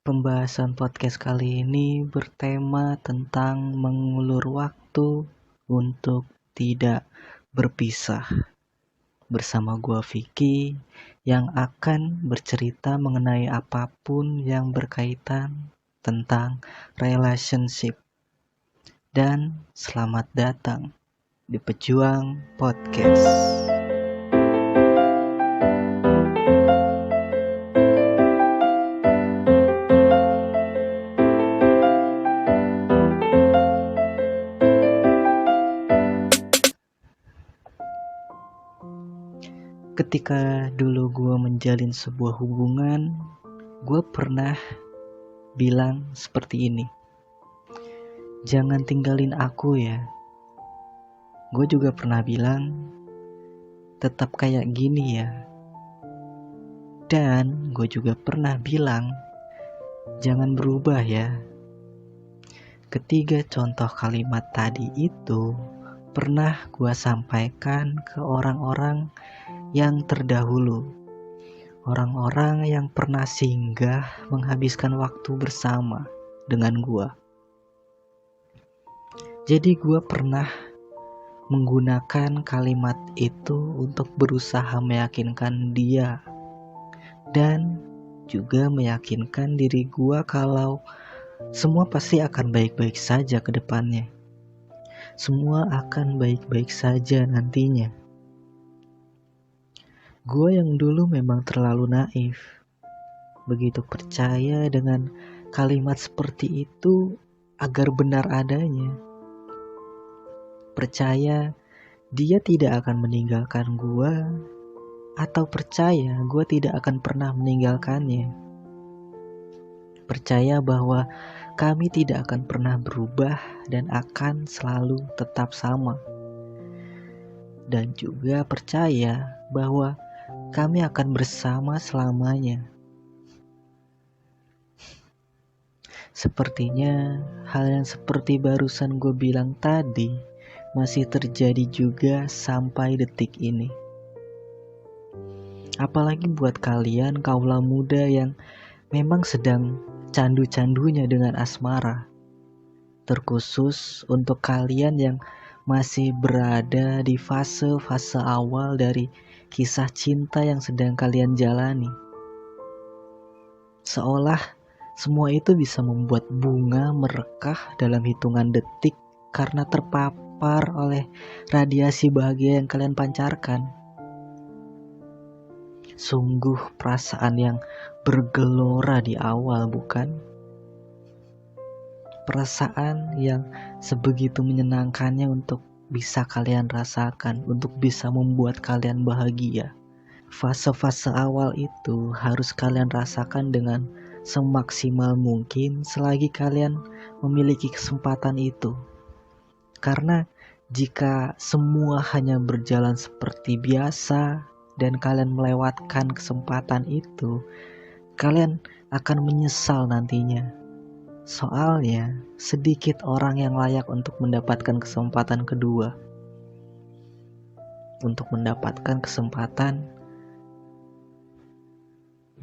Pembahasan podcast kali ini bertema tentang mengulur waktu untuk tidak berpisah. Bersama gua Vicky yang akan bercerita mengenai apapun yang berkaitan tentang relationship. Dan selamat datang di Pejuang Podcast. Ketika dulu gue menjalin sebuah hubungan, gue pernah bilang seperti ini. Jangan tinggalin aku ya. Gue juga pernah bilang, tetap kayak gini ya. Dan gue juga pernah bilang, jangan berubah ya. Ketiga contoh kalimat tadi itu pernah gue sampaikan ke orang-orang yang terdahulu, orang-orang yang pernah singgah menghabiskan waktu bersama dengan gua. Jadi gua pernah menggunakan kalimat itu untuk berusaha meyakinkan dia dan juga meyakinkan diri gua kalau semua pasti akan baik-baik saja ke depannya. Semua akan baik-baik saja nantinya. Gue yang dulu memang terlalu naif. Begitu percaya dengan kalimat seperti itu agar benar adanya. Percaya dia tidak akan meninggalkan gue, atau percaya gue tidak akan pernah meninggalkannya. Percaya bahwa kami tidak akan pernah berubah dan akan selalu tetap sama. Dan juga percaya bahwa kami akan bersama selamanya. Sepertinya hal yang seperti barusan gue bilang tadi masih terjadi juga sampai detik ini. Apalagi buat kalian kaula muda yang memang sedang candu-candunya dengan asmara. Terkhusus untuk kalian yang masih berada di fase-fase awal dari kisah cinta yang sedang kalian jalani. Seolah semua itu bisa membuat bunga merekah dalam hitungan detik karena terpapar oleh radiasi bahagia yang kalian pancarkan. Sungguh perasaan yang bergelora di awal, bukan? Perasaan yang sebegitu menyenangkannya untuk bisa kalian rasakan, untuk bisa membuat kalian bahagia. Fase-fase awal itu harus kalian rasakan dengan semaksimal mungkin selagi kalian memiliki kesempatan itu. Karena jika semua hanya berjalan seperti biasa dan kalian melewatkan kesempatan itu, kalian akan menyesal nantinya. Soalnya sedikit orang yang layak untuk mendapatkan kesempatan kedua. Untuk mendapatkan kesempatan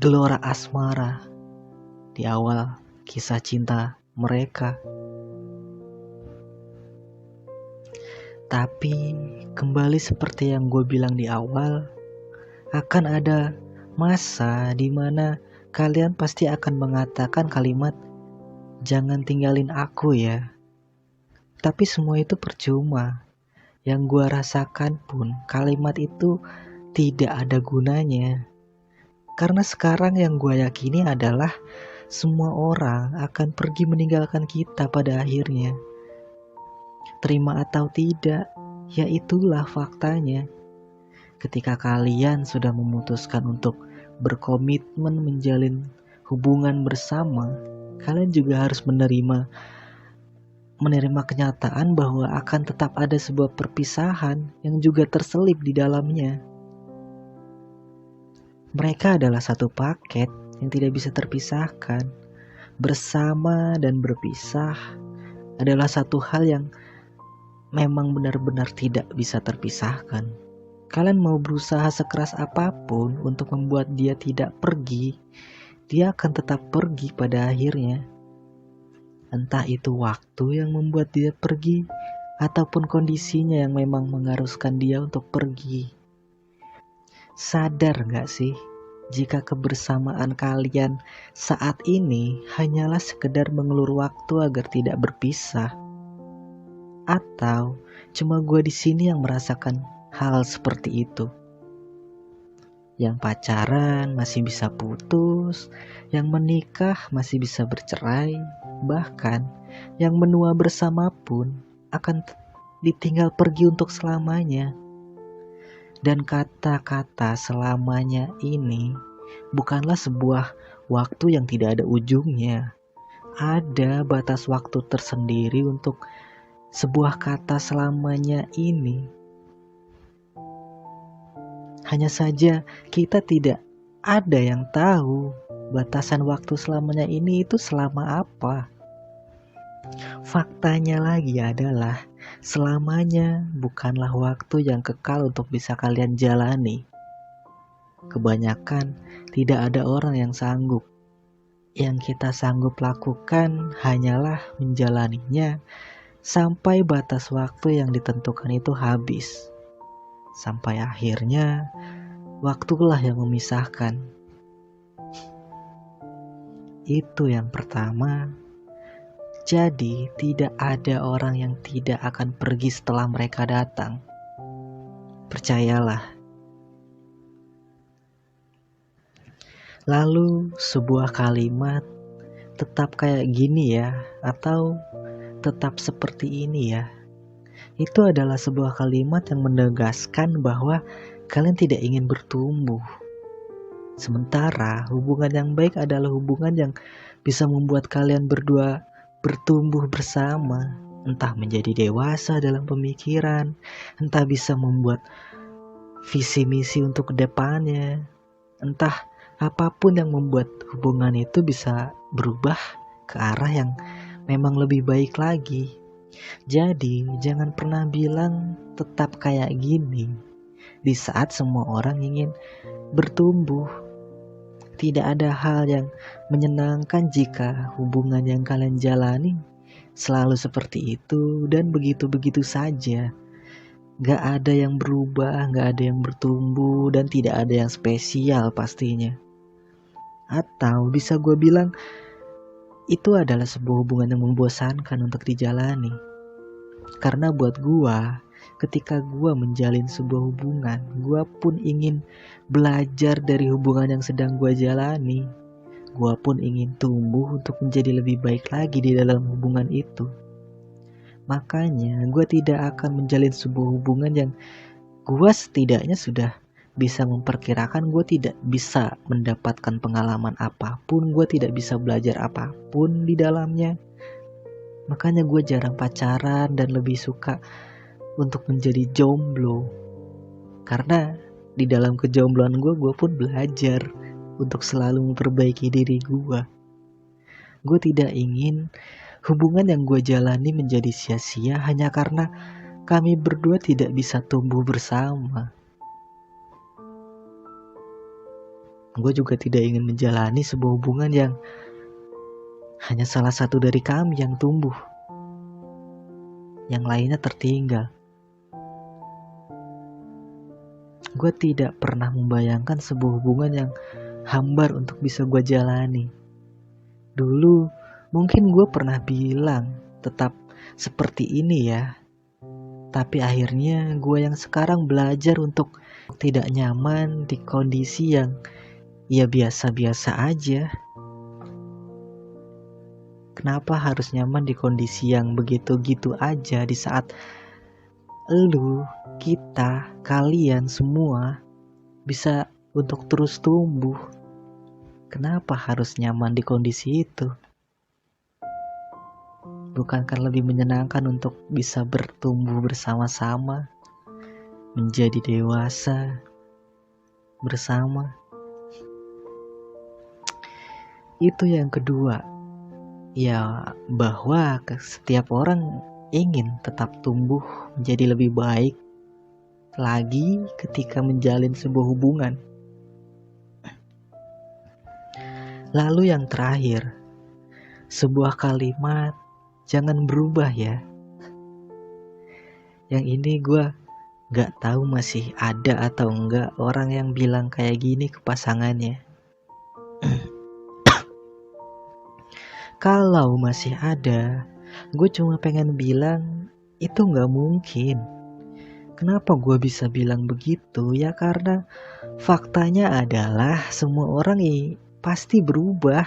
gelora asmara di awal kisah cinta mereka. Tapi kembali seperti yang gue bilang di awal, akan ada masa di mana kalian pasti akan mengatakan kalimat jangan tinggalin aku ya. Tapi semua itu percuma. Yang gue rasakan pun kalimat itu tidak ada gunanya. Karena sekarang yang gue yakini adalah semua orang akan pergi meninggalkan kita pada akhirnya. Terima atau tidak, ya itulah faktanya. Ketika kalian sudah memutuskan untuk berkomitmen menjalin hubungan bersama, kalian juga harus menerima kenyataan bahwa akan tetap ada sebuah perpisahan yang juga terselip di dalamnya. Mereka adalah satu paket yang tidak bisa terpisahkan. Bersama dan berpisah adalah satu hal yang memang benar-benar tidak bisa terpisahkan. Kalian mau berusaha sekeras apapun untuk membuat dia tidak pergi, dia akan tetap pergi pada akhirnya. Entah itu waktu yang membuat dia pergi, ataupun kondisinya yang memang mengharuskan dia untuk pergi. Sadar gak sih, jika kebersamaan kalian saat ini hanyalah sekedar mengelur waktu agar tidak berpisah? Atau cuma gue di sini yang merasakan hal seperti itu? Yang pacaran masih bisa putus, yang menikah masih bisa bercerai, bahkan yang menua bersama pun akan ditinggal pergi untuk selamanya. Dan kata-kata selamanya ini bukanlah sebuah waktu yang tidak ada ujungnya. Ada batas waktu tersendiri untuk sebuah kata selamanya ini. Hanya saja kita tidak ada yang tahu batasan waktu selamanya ini itu selama apa. Faktanya lagi adalah selamanya bukanlah waktu yang kekal untuk bisa kalian jalani. Kebanyakan tidak ada orang yang sanggup. Yang kita sanggup lakukan hanyalah menjalaninya sampai batas waktu yang ditentukan itu habis. Sampai akhirnya waktulah yang memisahkan. Itu yang pertama. Jadi tidak ada orang yang tidak akan pergi setelah mereka datang. Percayalah. Lalu sebuah kalimat tetap kayak gini ya, atau tetap seperti ini ya. Itu adalah sebuah kalimat yang menegaskan bahwa kalian tidak ingin bertumbuh. Sementara hubungan yang baik adalah hubungan yang bisa membuat kalian berdua bertumbuh bersama. Entah menjadi dewasa dalam pemikiran, entah bisa membuat visi misi untuk kedepannya, entah apapun yang membuat hubungan itu bisa berubah ke arah yang memang lebih baik lagi. Jadi jangan pernah bilang tetap kayak gini di saat semua orang ingin bertumbuh. Tidak ada hal yang menyenangkan jika hubungan yang kalian jalani selalu seperti itu dan begitu-begitu saja. Gak ada yang berubah, gak ada yang bertumbuh, dan tidak ada yang spesial pastinya. Atau bisa gue bilang itu adalah sebuah hubungan yang membosankan untuk dijalani. Karena buat gue, ketika gue menjalin sebuah hubungan, gue pun ingin belajar dari hubungan yang sedang gue jalani. Gue pun ingin tumbuh untuk menjadi lebih baik lagi di dalam hubungan itu. Makanya gue tidak akan menjalin sebuah hubungan yang gue setidaknya sudah bisa memperkirakan gue tidak bisa mendapatkan pengalaman apapun, gue tidak bisa belajar apapun di dalamnya. Makanya gue jarang pacaran dan lebih suka untuk menjadi jomblo. Karena di dalam kejombloan gue pun belajar untuk selalu memperbaiki diri gue. Gue tidak ingin hubungan yang gue jalani menjadi sia-sia hanya karena kami berdua tidak bisa tumbuh bersama. Gue juga tidak ingin menjalani sebuah hubungan yang hanya salah satu dari kami yang tumbuh, yang lainnya tertinggal. Gue tidak pernah membayangkan sebuah hubungan yang hambar untuk bisa gue jalani. Dulu mungkin gue pernah bilang tetap seperti ini ya. Tapi akhirnya gue yang sekarang belajar untuk tidak nyaman di kondisi yang ya biasa-biasa aja. Kenapa harus nyaman di kondisi yang begitu-gitu aja di saat lu, kita, kalian semua bisa untuk terus tumbuh? Kenapa harus nyaman di kondisi itu? Bukankah lebih menyenangkan untuk bisa bertumbuh bersama-sama, menjadi dewasa bersama? Itu yang kedua. Ya, bahwa setiap orang ingin tetap tumbuh menjadi lebih baik lagi ketika menjalin sebuah hubungan. Lalu yang terakhir, sebuah kalimat, jangan berubah ya. Yang ini gue gak tahu masih ada atau enggak orang yang bilang kayak gini ke pasangannya. Kalau masih ada, gue cuma pengen bilang itu gak mungkin. Kenapa gue bisa bilang begitu? Ya karena faktanya adalah semua orang pasti berubah.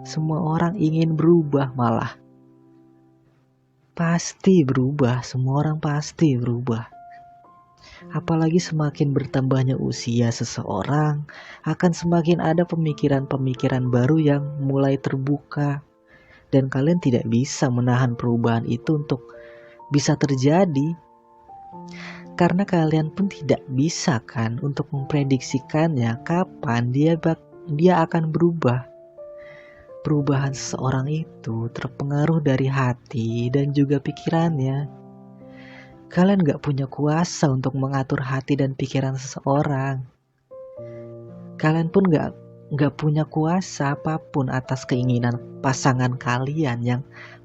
Semua orang ingin berubah malah. Pasti berubah, semua orang pasti berubah. Apalagi semakin bertambahnya usia seseorang, akan semakin ada pemikiran-pemikiran baru yang mulai terbuka. Dan kalian tidak bisa menahan perubahan itu untuk bisa terjadi. Karena kalian pun tidak bisa kan untuk memprediksikannya kapan dia akan berubah. Perubahan seseorang itu terpengaruh dari hati dan juga pikirannya. Kalian gak punya kuasa untuk mengatur hati dan pikiran seseorang. Kalian pun gak punya kuasa apapun atas keinginan pasangan kalian yang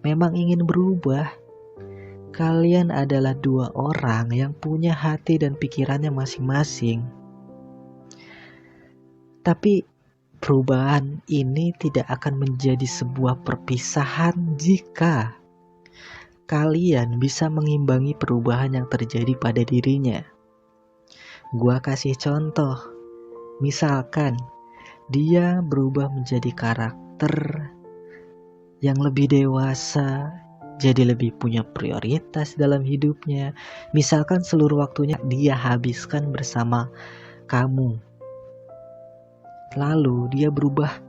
memang ingin berubah. Kalian adalah dua orang yang punya hati dan pikirannya masing-masing. Tapi perubahan ini tidak akan menjadi sebuah perpisahan jika kalian bisa mengimbangi perubahan yang terjadi pada dirinya. Gua kasih contoh. Misalkan dia berubah menjadi karakter yang lebih dewasa, jadi lebih punya prioritas dalam hidupnya. Misalkan seluruh waktunya dia habiskan bersama kamu. Lalu dia berubah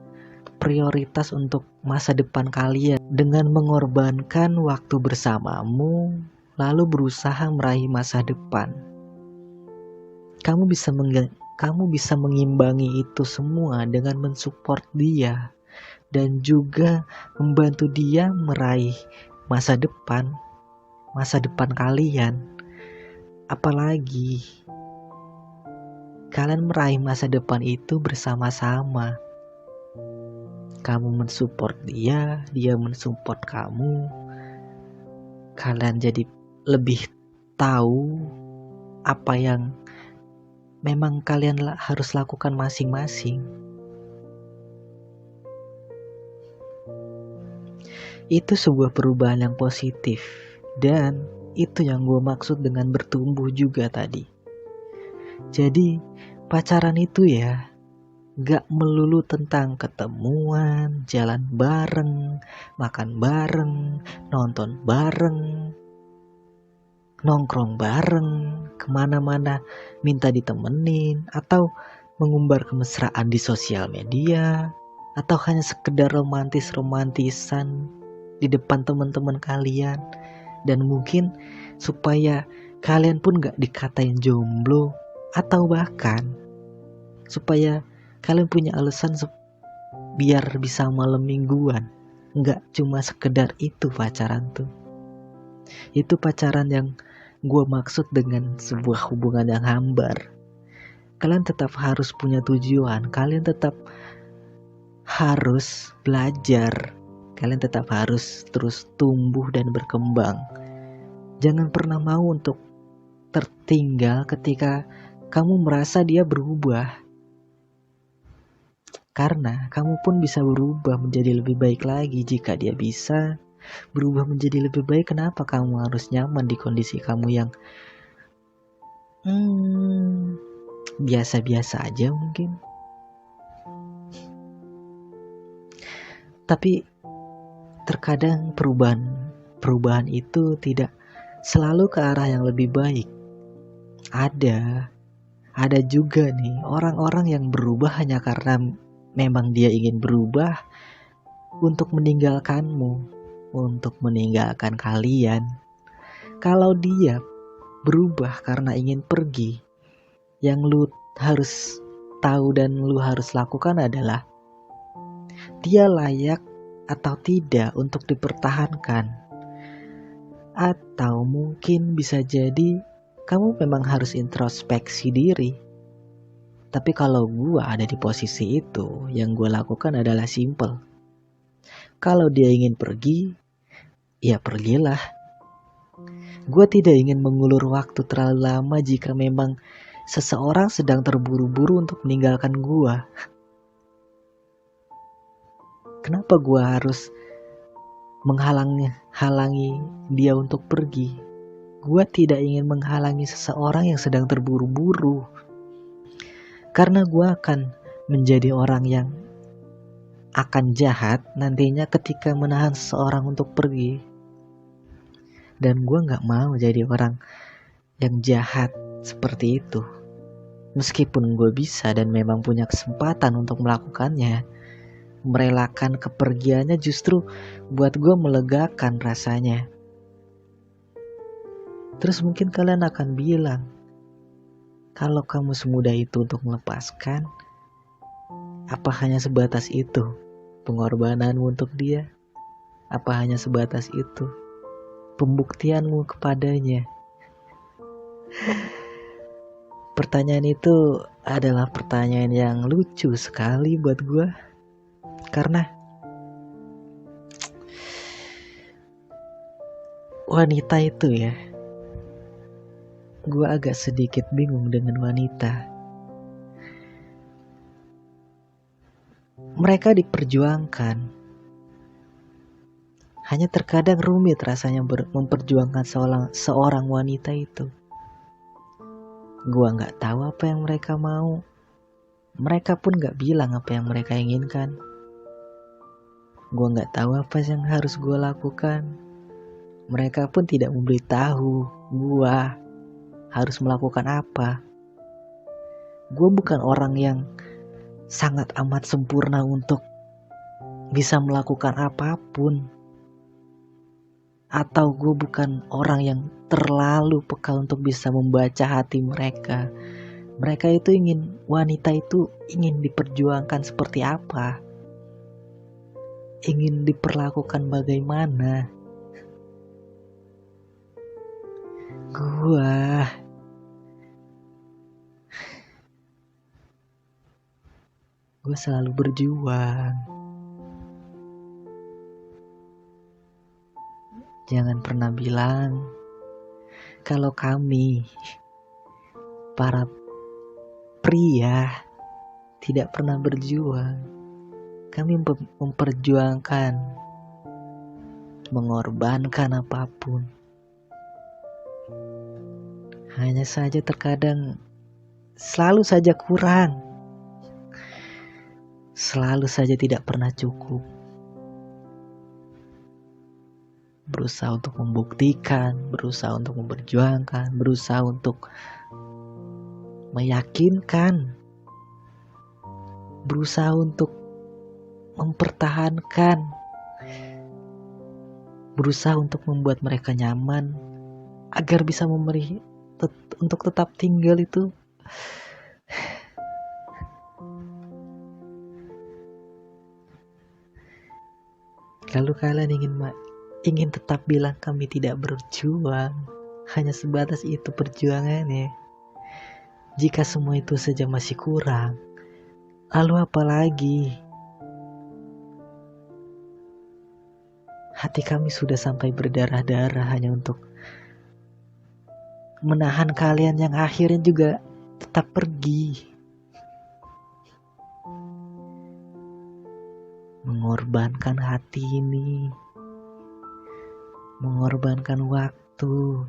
prioritas untuk masa depan kalian dengan mengorbankan waktu bersamamu, lalu berusaha meraih masa depan. Kamu bisa mengimbangi itu semua dengan mensupport dia dan juga membantu dia meraih masa depan kalian. Apalagi kalian meraih masa depan itu bersama-sama. Kamu mensupport dia mensupport kamu. Kalian jadi lebih tahu apa yang memang kalian harus lakukan masing-masing. Itu sebuah perubahan yang positif. Dan itu yang gue maksud dengan bertumbuh juga tadi. Jadi pacaran itu ya gak melulu tentang ketemuan, jalan bareng, makan bareng, nonton bareng, nongkrong bareng, kemana-mana minta ditemenin, atau mengumbar kemesraan di sosial media, atau hanya sekedar romantisan di depan teman-teman kalian. Dan mungkin supaya kalian pun gak dikatain jomblo, atau bahkan supaya kalian punya alasan biar bisa malam mingguan. Nggak cuma sekedar itu pacaran tuh. Itu pacaran yang gue maksud dengan sebuah hubungan yang hambar. Kalian tetap harus punya tujuan. Kalian tetap harus belajar. Kalian tetap harus terus tumbuh dan berkembang. Jangan pernah mau untuk tertinggal ketika kamu merasa dia berubah. Karena kamu pun bisa berubah menjadi lebih baik lagi. Jika dia bisa berubah menjadi lebih baik, kenapa kamu harus nyaman di kondisi kamu yang biasa-biasa aja mungkin. Tapi terkadang perubahan itu tidak selalu ke arah yang lebih baik. Ada juga nih orang-orang yang berubah hanya karena memang dia ingin berubah untuk meninggalkanmu, untuk meninggalkan kalian. Kalau dia berubah karena ingin pergi, yang lu harus tahu dan lu harus lakukan adalah dia layak atau tidak untuk dipertahankan. Atau mungkin bisa jadi kamu memang harus introspeksi diri. Tapi kalau gue ada di posisi itu, yang gue lakukan adalah simple. Kalau dia ingin pergi, ya pergilah. Gue tidak ingin mengulur waktu terlalu lama jika memang seseorang sedang terburu-buru untuk meninggalkan gue. Kenapa gue harus menghalangi dia untuk pergi? Gue tidak ingin menghalangi seseorang yang sedang terburu-buru. Karena gue akan menjadi orang yang akan jahat nantinya ketika menahan seseorang untuk pergi. Dan gue gak mau jadi orang yang jahat seperti itu. Meskipun gue bisa dan memang punya kesempatan untuk melakukannya, merelakan kepergiannya justru buat gue melegakan rasanya. Terus mungkin kalian akan bilang, kalau kamu semudah itu untuk melepaskan, apa hanya sebatas itu pengorbananmu untuk dia? Apa hanya sebatas itu pembuktianmu kepadanya? Pertanyaan itu adalah pertanyaan yang lucu sekali buat gue. Karena wanita itu ya, gue agak sedikit bingung dengan wanita. Mereka diperjuangkan. Hanya terkadang rumit rasanya memperjuangkan seorang wanita itu. Gue gak tahu apa yang mereka mau. Mereka pun gak bilang apa yang mereka inginkan. Gue gak tahu apa yang harus gue lakukan. Mereka pun tidak memberitahu gue harus melakukan apa. Gue bukan orang yang sangat amat sempurna untuk bisa melakukan apapun. Atau gue bukan orang yang terlalu peka untuk bisa membaca hati mereka. Mereka itu wanita itu ingin diperjuangkan seperti apa? Ingin diperlakukan bagaimana? Gue selalu berjuang. Jangan pernah bilang kalau kami para pria tidak pernah berjuang. Kami memperjuangkan, mengorbankan apapun. Hanya saja terkadang selalu saja kurang. Selalu saja tidak pernah cukup. Berusaha untuk membuktikan, berusaha untuk memperjuangkan, berusaha untuk meyakinkan, berusaha untuk mempertahankan, berusaha untuk membuat mereka nyaman agar bisa untuk tetap tinggal itu. Lalu kalian ingin tetap bilang kami tidak berjuang. Hanya sebatas itu perjuangannya. Jika semua itu saja masih kurang, lalu apa lagi? Hati kami sudah sampai berdarah-darah hanya untuk menahan kalian yang akhirnya juga tetap pergi. Mengorbankan hati ini, mengorbankan waktu.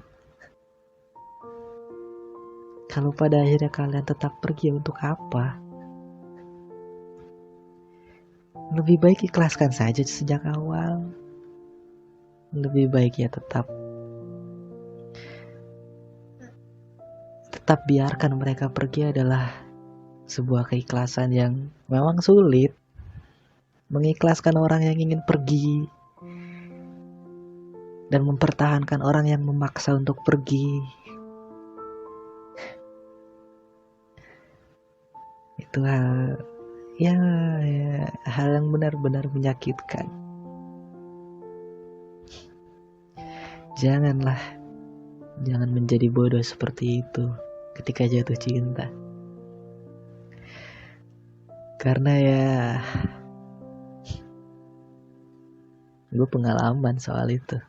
Kalau pada akhirnya kalian tetap pergi, untuk apa? Lebih baik ikhlaskan saja sejak awal. Lebih baik ya tetap biarkan mereka pergi adalah sebuah keikhlasan yang memang sulit. Mengikhlaskan orang yang ingin pergi dan mempertahankan orang yang memaksa untuk pergi, itu hal yang benar-benar menyakitkan. Jangan menjadi bodoh seperti itu ketika jatuh cinta. Karena ya gue pengalaman soal itu.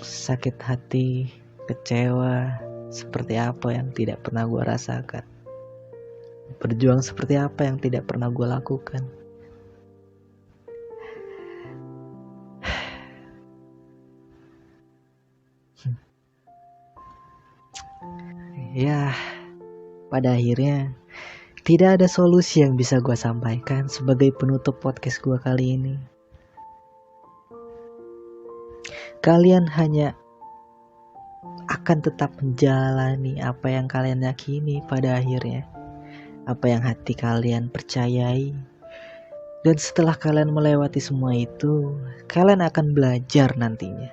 Sakit hati, kecewa, seperti apa yang tidak pernah gue rasakan. Berjuang seperti apa yang tidak pernah gue lakukan. Ya, pada akhirnya tidak ada solusi yang bisa gue sampaikan sebagai penutup podcast gue kali ini. Kalian hanya akan tetap menjalani apa yang kalian yakini pada akhirnya. Apa yang hati kalian percayai. Dan setelah kalian melewati semua itu, kalian akan belajar nantinya.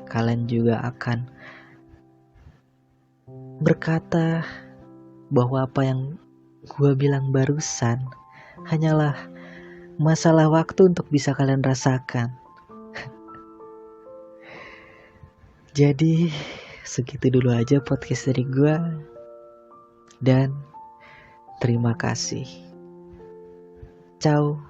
Kalian juga akan berkata bahwa apa yang gue bilang barusan hanyalah masalah waktu untuk bisa kalian rasakan. Jadi segitu dulu aja podcast dari gue. Dan terima kasih. Ciao.